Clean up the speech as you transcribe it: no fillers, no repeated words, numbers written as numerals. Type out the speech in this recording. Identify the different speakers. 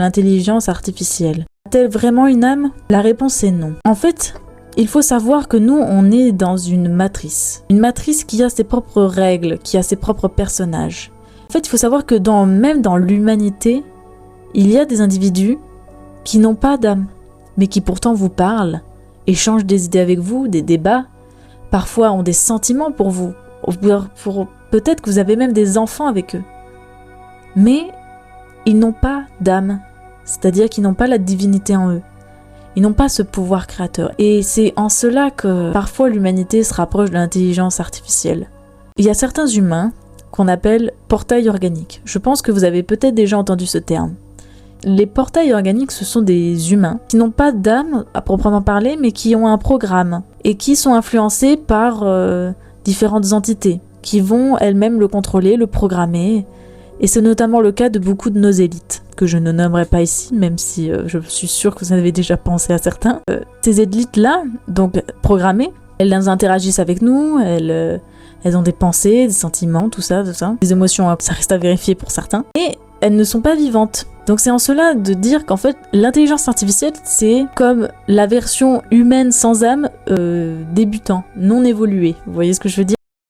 Speaker 1: l'intelligence artificielle a-t-elle vraiment une âme? La réponse est non. En fait, il faut savoir que nous, on est dans une matrice. Une matrice qui a ses propres règles, qui a ses propres personnages. En fait, il faut savoir que même dans l'humanité, il y a des individus qui n'ont pas d'âme, mais qui pourtant vous parlent, échangent des idées avec vous, des débats, parfois ont des sentiments pour vous, peut-être que vous avez même des enfants avec eux. Mais ils n'ont pas d'âme, c'est-à-dire qu'ils n'ont pas la divinité en eux. Ils n'ont pas ce pouvoir créateur. Et c'est en cela que parfois l'humanité se rapproche de l'intelligence artificielle. Il y a certains humains qu'on appelle portails organiques. Je pense que vous avez peut-être déjà entendu ce terme. Les portails organiques, ce sont des humains qui n'ont pas d'âme à proprement parler, mais qui ont un programme et qui sont influencés par différentes entités qui vont elles-mêmes le contrôler, le programmer. Et c'est notamment le cas de beaucoup de nos élites, que je ne nommerai pas ici, même si je suis sûre que vous en avez déjà pensé à certains. Ces élites-là, donc programmées, elles interagissent avec nous, elles ont des pensées, des sentiments, tout ça. Des émotions, ça reste à vérifier pour certains. Et elles ne sont pas vivantes. Donc c'est en cela de dire qu'en fait, l'intelligence artificielle, c'est comme la version humaine sans âme débutant, non évoluée. Vous voyez ce que je veux dire ?